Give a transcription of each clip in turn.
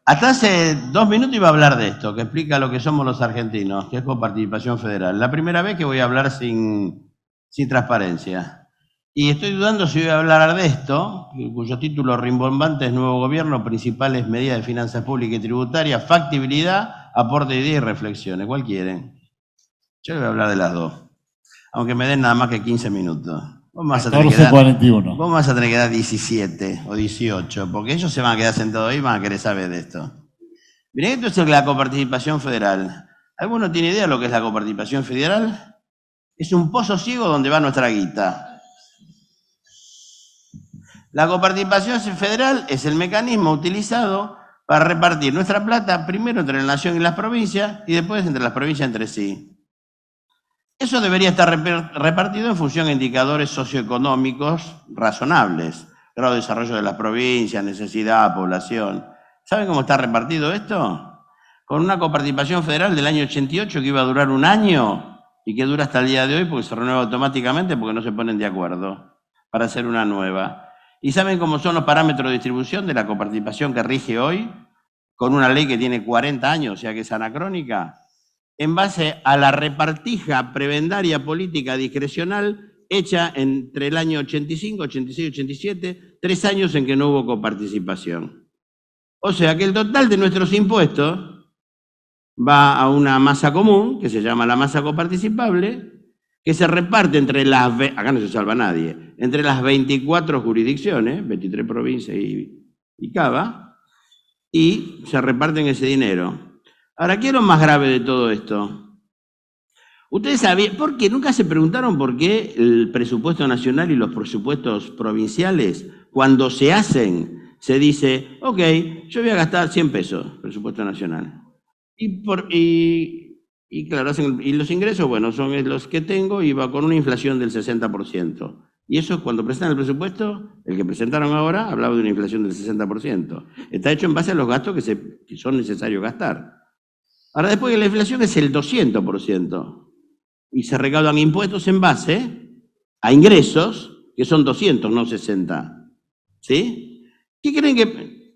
Hasta hace 2 minutos iba a hablar de esto, que explica lo que somos los argentinos, que es coparticipación federal. La primera vez que voy a hablar sin transparencia. Y estoy dudando si voy a hablar de esto, cuyo título rimbombante es Nuevo Gobierno, principales medidas de finanzas públicas y tributarias, factibilidad, aporte de ideas y reflexiones. ¿Cuál quieren? Yo voy a hablar de las dos, aunque me den nada más que 15 minutos. Vos me vas a tener que dar 17 o 18, porque ellos se van a quedar sentados ahí y van a querer saber de esto. Miren, esto es la coparticipación federal. ¿Alguno tiene idea de lo que es la coparticipación federal? Es un pozo ciego donde va nuestra guita. La coparticipación federal es el mecanismo utilizado para repartir nuestra plata primero entre la nación y las provincias y después entre las provincias entre sí. Eso debería estar repartido en función de indicadores socioeconómicos razonables, grado de desarrollo de las provincias, necesidad, población. ¿Saben cómo está repartido esto? Con una coparticipación federal del año 88 que iba a durar 1 año y que dura hasta el día de hoy porque se renueva automáticamente porque no se ponen de acuerdo para hacer una nueva. ¿Y saben cómo son los parámetros de distribución de la coparticipación que rige hoy? Con una ley que tiene 40 años, o sea que es anacrónica. En base a la repartija prebendaria política discrecional hecha entre el año 85, 86, 87, 3 años en que no hubo coparticipación. O sea que el total de nuestros impuestos va a una masa común, que se llama la masa coparticipable, que se reparte entre las, acá no se salva nadie, entre las 24 jurisdicciones, 23 provincias y Cava, y se reparten ese dinero. Ahora, ¿qué es lo más grave de todo esto? Ustedes sabían, ¿por qué? ¿Nunca se preguntaron por qué el presupuesto nacional y los presupuestos provinciales, cuando se hacen, se dice, ok, yo voy a gastar 100 pesos, presupuesto nacional. Y claro, y los ingresos, bueno, son los que tengo y va con una inflación del 60%. Y eso, cuando presentan el presupuesto, el que presentaron ahora, hablaba de una inflación del 60%. Está hecho en base a los gastos que son necesarios gastar. Ahora, después que la inflación es el 200% y se recaudan impuestos en base a ingresos que son 200, no 60. ¿Sí? ¿Qué creen que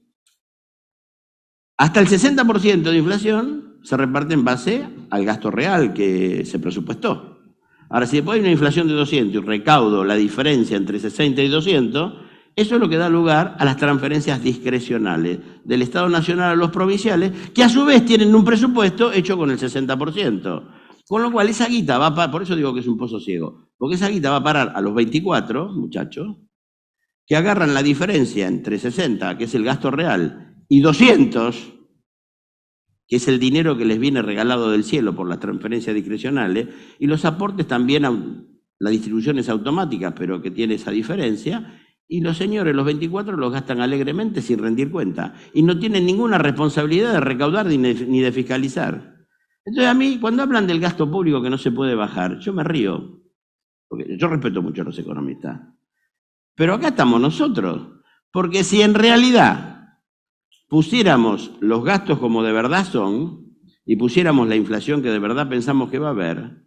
hasta el 60% de inflación se reparte en base al gasto real que se presupuestó? Ahora, si después hay una inflación de 200 y recaudo la diferencia entre 60 y 200, eso es lo que da lugar a las transferencias discrecionales del Estado Nacional a los provinciales, que a su vez tienen un presupuesto hecho con el 60%. Con lo cual esa guita va a parar, por eso digo que es un pozo ciego, porque esa guita va a parar a los 24, muchachos, que agarran la diferencia entre 60, que es el gasto real, y 200, que es el dinero que les viene regalado del cielo por las transferencias discrecionales, y los aportes también, la distribución es automática, pero que tiene esa diferencia. Y los señores, los 24, los gastan alegremente sin rendir cuenta. Y no tienen ninguna responsabilidad de recaudar ni de fiscalizar. Entonces a mí, cuando hablan del gasto público que no se puede bajar, yo me río. Porque yo respeto mucho a los economistas. Pero acá estamos nosotros. Porque si en realidad pusiéramos los gastos como de verdad son y pusiéramos la inflación que de verdad pensamos que va a haber,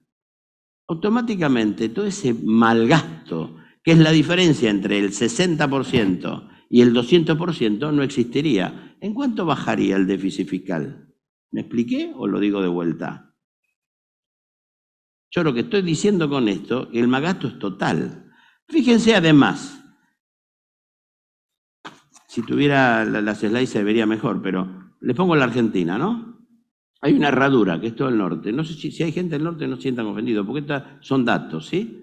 automáticamente todo ese malgasto, que es la diferencia entre el 60% y el 200%, no existiría. ¿En cuánto bajaría el déficit fiscal? ¿Me expliqué o lo digo de vuelta? Yo lo que estoy diciendo con esto, el malgasto es total. Fíjense además, si tuviera las slides se vería mejor, pero les pongo la Argentina, ¿no? Hay una herradura, que es todo el norte. No sé si hay gente del norte no se sientan ofendidos, porque estos son datos, ¿sí?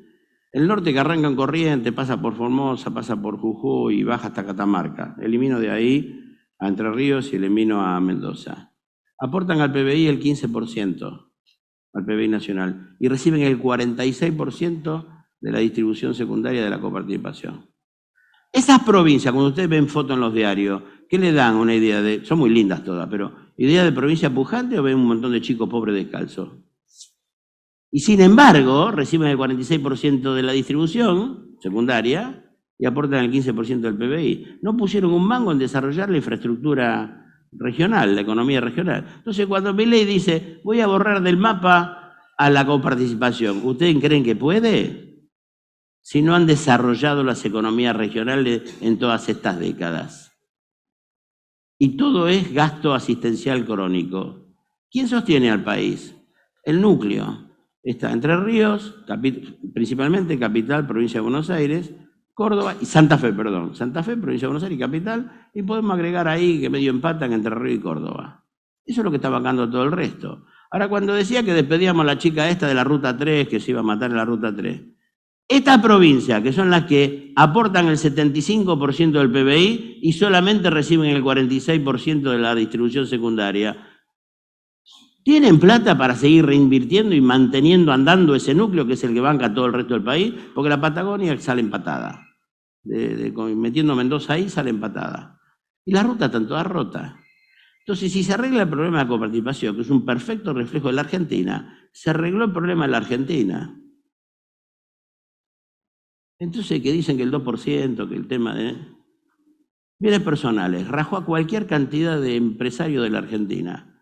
El norte que arranca en Corrientes, pasa por Formosa, pasa por Jujuy y baja hasta Catamarca. Elimino de ahí a Entre Ríos y elimino a Mendoza. Aportan al PBI el 15%, al PBI nacional, y reciben el 46% de la distribución secundaria de la coparticipación. Esas provincias, cuando ustedes ven fotos en los diarios, ¿qué le dan una idea de...? Son muy lindas todas, pero ¿idea de provincia pujante o ven un montón de chicos pobres descalzos? Y sin embargo, reciben el 46% de la distribución secundaria y aportan el 15% del PBI. No pusieron un mango en desarrollar la infraestructura regional, la economía regional. Entonces, cuando Milei dice, voy a borrar del mapa a la coparticipación, ¿ustedes creen que puede? Si no han desarrollado las economías regionales en todas estas décadas. y todo es gasto asistencial crónico. ¿Quién sostiene al país? El núcleo. Está Entre Ríos, principalmente capital, provincia de Buenos Aires, Córdoba y Santa Fe, perdón. Santa Fe, provincia de Buenos Aires y capital, y podemos agregar ahí que medio empatan Entre Ríos y Córdoba. Eso es lo que está bancando todo el resto. Ahora, cuando decía que despedíamos a la chica esta de la Ruta 3, que se iba a matar en la Ruta 3, estas provincias, que son las que aportan el 75% del PBI y solamente reciben el 46% de la distribución secundaria, ¿tienen plata para seguir reinvirtiendo y manteniendo andando ese núcleo que es el que banca todo el resto del país? Porque la Patagonia sale empatada. Metiendo Mendoza ahí sale empatada. Y las rutas están todas rotas. Entonces, si se arregla el problema de la coparticipación, que es un perfecto reflejo de la Argentina, se arregló el problema de la Argentina. Entonces, que dicen que el 2%, que el tema de bienes personales, rajó a cualquier cantidad de empresarios de la Argentina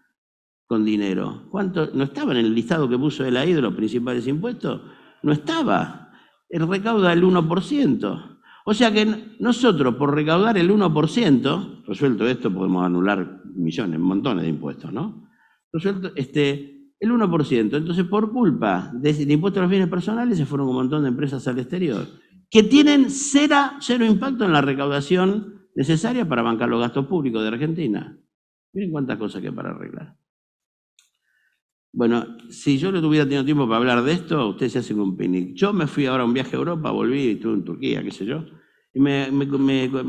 con dinero. ¿Cuánto? ¿No estaba en el listado que puso él ahí de los principales impuestos? No estaba. Él recauda el 1%. O sea que nosotros, por recaudar el 1%, resuelto esto, podemos anular millones, montones de impuestos, ¿no? Resuelto el 1%. Entonces, por culpa del impuesto a los bienes personales, se fueron un montón de empresas al exterior, que tienen cero impacto en la recaudación necesaria para bancar los gastos públicos de Argentina. Miren cuántas cosas que hay para arreglar. Bueno, si yo no tuviera tenido tiempo para hablar de esto, ustedes se hacen un picnic. Yo me fui ahora a un viaje a Europa, volví, estuve en Turquía, qué sé yo, y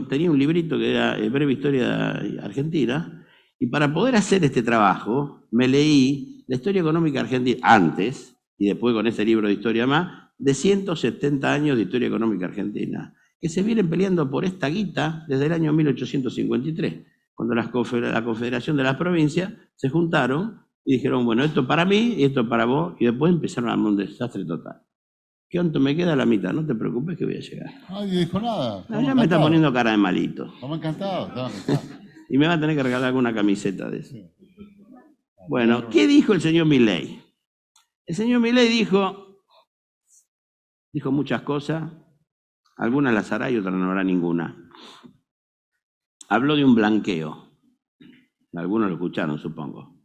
tenía un librito que era Breve Historia Argentina, y para poder hacer este trabajo, me leí la historia económica argentina antes, y después con ese libro de historia más, de 170 años de historia económica argentina, que se vienen peleando por esta guita desde el año 1853, cuando la Confederación de las Provincias se juntaron y dijeron, bueno, esto para mí y esto para vos, y después empezaron a armar un desastre total. ¿Qué onto me queda a la mitad? No te preocupes que voy a llegar. Nadie dijo nada. No, ya me está poniendo cara de malito. Estamos encantados. Y me va a tener que regalar alguna camiseta de eso. Bueno, ¿qué dijo el señor Milei? El señor Milei dijo muchas cosas, algunas las hará y otras no hará ninguna. Habló de un blanqueo. Algunos lo escucharon, supongo.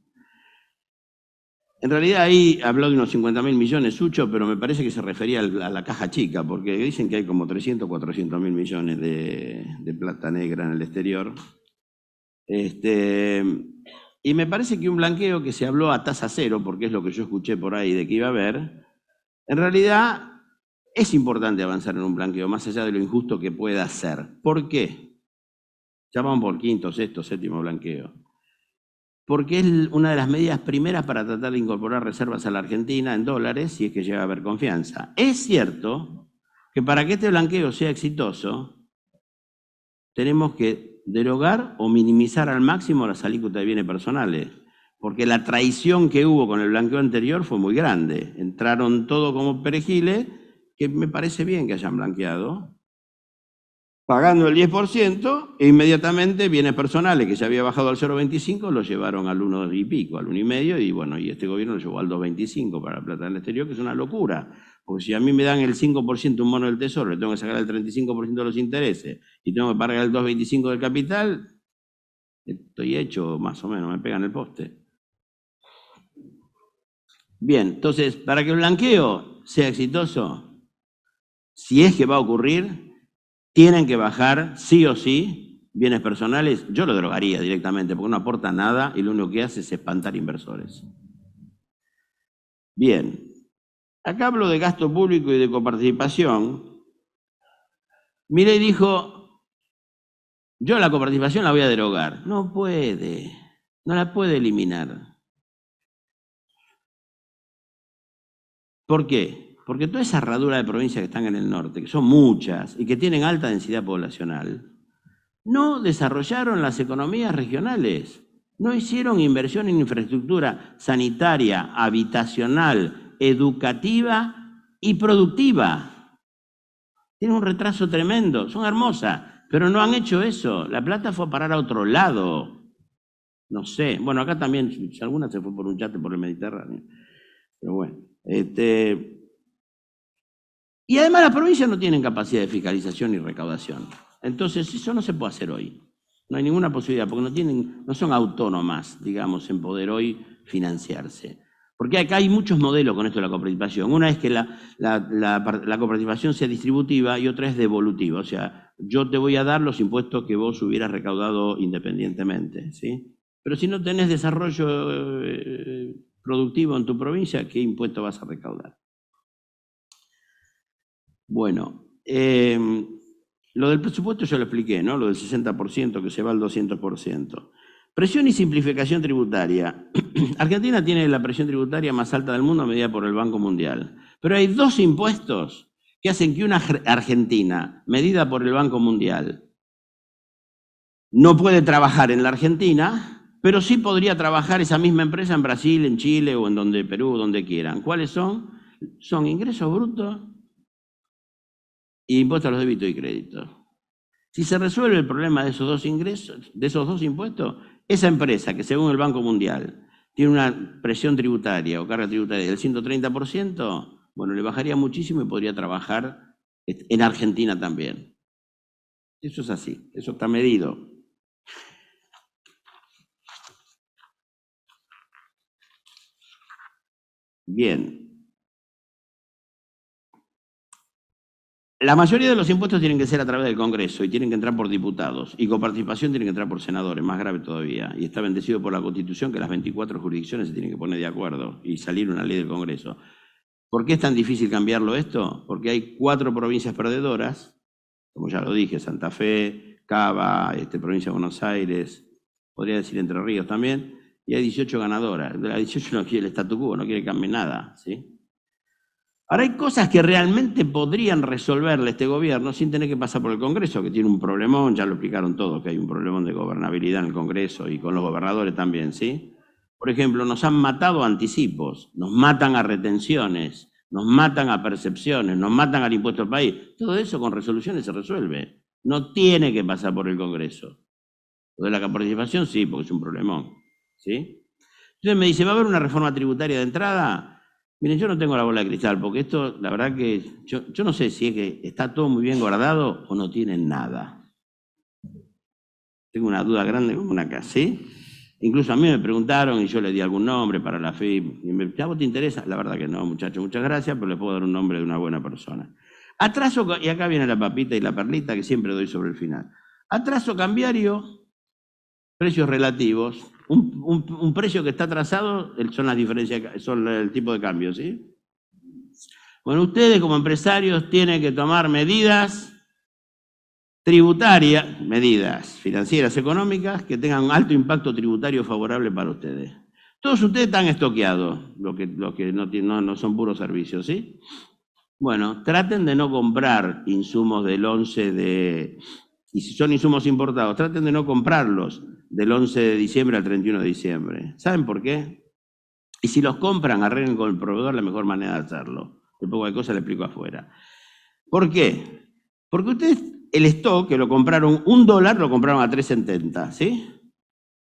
En realidad ahí habló de unos 50.000 millones, Sucho, pero me parece que se refería a la caja chica, porque dicen que hay como 300, 400.000 millones de plata negra en el exterior. Y me parece que un blanqueo que se habló a tasa cero, porque es lo que yo escuché por ahí de que iba a haber, en realidad es importante avanzar en un blanqueo, más allá de lo injusto que pueda ser. ¿Por qué? Ya vamos por quinto, sexto, séptimo blanqueo. Porque es una de las medidas primeras para tratar de incorporar reservas a la Argentina en dólares si es que llega a haber confianza. Es cierto que para que este blanqueo sea exitoso, tenemos que derogar o minimizar al máximo las alícuotas de bienes personales, porque la traición que hubo con el blanqueo anterior fue muy grande. Entraron todo como perejiles, que me parece bien que hayan blanqueado, pagando el 10%, e inmediatamente bienes personales que ya había bajado al 0,25 lo llevaron al 1 y pico, al 1,5, y bueno, y este gobierno lo llevó al 2,25 para la plata del exterior, que es una locura. Porque si a mí me dan el 5% un bono del Tesoro, le tengo que sacar el 35% de los intereses y tengo que pagar el 2,25 del capital, estoy hecho más o menos, me pegan el poste. Bien, entonces, para que el blanqueo sea exitoso, si es que va a ocurrir, tienen que bajar sí o sí bienes personales. Yo lo derogaría directamente porque no aporta nada y lo único que hace es espantar inversores. Bien, acá hablo de gasto público y de coparticipación. Milei dijo, yo la coparticipación la voy a derogar. No puede, no la puede eliminar. ¿Por qué? Porque toda esa herradura de provincias que están en el norte, que son muchas y que tienen alta densidad poblacional, no desarrollaron las economías regionales, no hicieron inversión en infraestructura sanitaria, habitacional, educativa y productiva. Tienen un retraso tremendo, son hermosas, pero no han hecho eso. La plata fue a parar a otro lado. No sé, bueno, acá también, alguna se fue por un yate por el Mediterráneo, pero bueno. Y además las provincias no tienen capacidad de fiscalización y recaudación. Entonces eso no se puede hacer hoy. No hay ninguna posibilidad, porque no son autónomas, digamos, en poder hoy financiarse. Porque acá hay muchos modelos con esto de la coparticipación. Una es que la coparticipación sea distributiva y otra es devolutiva. O sea, yo te voy a dar los impuestos que vos hubieras recaudado independientemente, ¿sí? Pero si no tenés desarrollo productivo en tu provincia, ¿qué impuesto vas a recaudar? Bueno, lo del presupuesto ya lo expliqué, ¿no? Lo del 60% que se va al 200%. Presión y simplificación tributaria. Argentina tiene la presión tributaria más alta del mundo medida por el Banco Mundial. Pero hay dos impuestos que hacen que una Argentina, medida por el Banco Mundial, no puede trabajar en la Argentina, pero sí podría trabajar esa misma empresa en Brasil, en Chile o en Perú, donde quieran. ¿Cuáles son? Son ingresos brutos y impuestos a los débitos y créditos. Si se resuelve el problema de esos dos ingresos, de esos dos impuestos, esa empresa que según el Banco Mundial tiene una presión tributaria o carga tributaria del 130%, bueno, le bajaría muchísimo y podría trabajar en Argentina también. Eso es así, eso está medido. Bien. La mayoría de los impuestos tienen que ser a través del Congreso y tienen que entrar por diputados. Y coparticipación tiene que entrar por senadores, más grave todavía. Y está bendecido por la Constitución que las 24 jurisdicciones se tienen que poner de acuerdo y salir una ley del Congreso. ¿Por qué es tan difícil cambiarlo esto? Porque hay 4 provincias perdedoras, como ya lo dije, Santa Fe, Cava, provincia de Buenos Aires, podría decir Entre Ríos también, y hay 18 ganadoras. De las 18 no quiere el statu quo, no quiere cambiar nada, ¿sí? Ahora hay cosas que realmente podrían resolverle este gobierno sin tener que pasar por el Congreso, que tiene un problemón, ya lo explicaron todos, que hay un problemón de gobernabilidad en el Congreso y con los gobernadores también, ¿sí? Por ejemplo, nos han matado a anticipos, nos matan a retenciones, nos matan a percepciones, nos matan al impuesto al país. Todo eso con resoluciones se resuelve. No tiene que pasar por el Congreso. Lo de la coparticipación sí, porque es un problemón, ¿sí? Entonces me dice, ¿va a haber una reforma tributaria de entrada? Miren, yo no tengo la bola de cristal, porque esto, la verdad que yo no sé si es que está todo muy bien guardado o no tienen nada. Tengo una duda grande como una casa, ¿sí? Incluso a mí me preguntaron y yo le di algún nombre para la FIP. Y me ¿a vos te interesa? La verdad que no, muchachos, muchas gracias, pero le puedo dar un nombre de una buena persona. Atraso, y acá viene la papita y la perlita que siempre doy sobre el final. Atraso cambiario, precios relativos. Un precio que está atrasado son las diferencias, son el tipo de cambio, ¿sí? Bueno, ustedes como empresarios tienen que tomar medidas tributarias, medidas financieras, económicas, que tengan un alto impacto tributario favorable para ustedes. Todos ustedes están estoqueados, los que no son puros servicios, ¿sí? Bueno, traten de no comprar insumos del 11 de... Y si son insumos importados, traten de no comprarlos del 11 de diciembre al 31 de diciembre. ¿Saben por qué? Y si los compran, arreglen con el proveedor la mejor manera de hacerlo. Después cualquier cosa le explico afuera. ¿Por qué? Porque ustedes, el stock que lo compraron, $1 lo compraron a 3.70, ¿sí?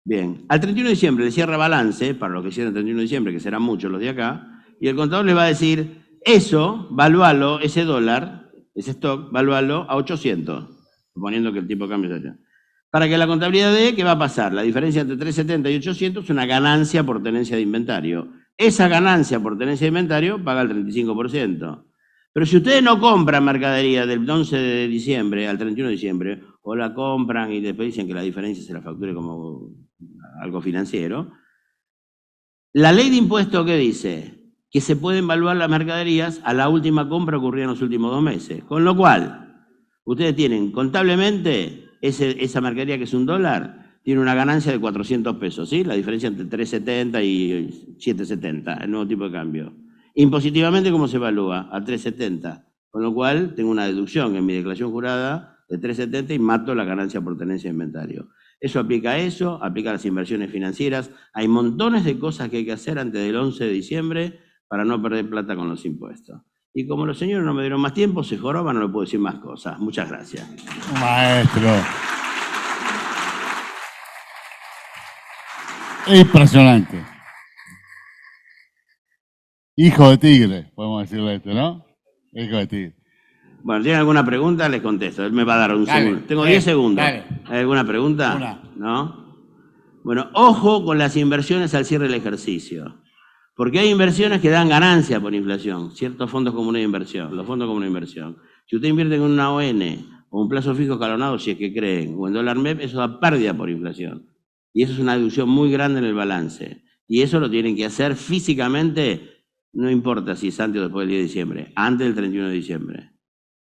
Bien, al 31 de diciembre le cierra balance, para los que cierran el 31 de diciembre, que serán muchos los de acá, y el contador le va a decir, eso, valualo, ese dólar, ese stock, valualo a 800, suponiendo que el tipo de cambio es allá. Para que la contabilidad dé, ¿qué va a pasar? La diferencia entre 370 y 800 es una ganancia por tenencia de inventario. Esa ganancia por tenencia de inventario paga el 35%. Pero si ustedes no compran mercadería del 11 de diciembre al 31 de diciembre, o la compran y después dicen que la diferencia se la facture como algo financiero, la ley de impuestos, ¿qué dice? Que se pueden evaluar las mercaderías a la última compra ocurrida en los últimos 2 meses. Con lo cual, ustedes tienen contablemente esa mercadería que es $1, tiene una ganancia de 400 pesos, ¿sí? La diferencia entre 3.70 y 7.70, el nuevo tipo de cambio. Impositivamente, ¿cómo se evalúa? A 3.70. Con lo cual, tengo una deducción en mi declaración jurada de 3.70 y mato la ganancia por tenencia de inventario. Eso aplica a eso, aplica a las inversiones financieras. Hay montones de cosas que hay que hacer antes del 11 de diciembre para no perder plata con los impuestos. Y como los señores no me dieron más tiempo, se joroban, no le puedo decir más cosas. Muchas gracias. Maestro. Impresionante. Hijo de tigre, podemos decirle esto, ¿no? Hijo de tigre. Bueno, ¿tienen alguna pregunta? Les contesto. Él me va a dar un segundo. Tengo 10 segundos. Dale. ¿Hay alguna pregunta? Una. ¿No? Bueno, ojo con las inversiones al cierre del ejercicio. Porque hay inversiones que dan ganancia por inflación. Ciertos fondos comunes de inversión. Los fondos comunes de inversión. Si usted invierte en una ON o un plazo fijo escalonado, si es que creen, o en dólar MEP, eso da pérdida por inflación. Y eso es una deducción muy grande en el balance. Y eso lo tienen que hacer físicamente, no importa si es antes o después del 10 de diciembre, antes del 31 de diciembre.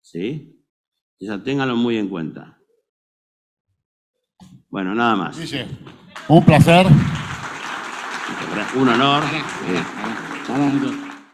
¿Sí? O sea, ténganlo muy en cuenta. Bueno, nada más. Dice, un placer. Un honor. Pará.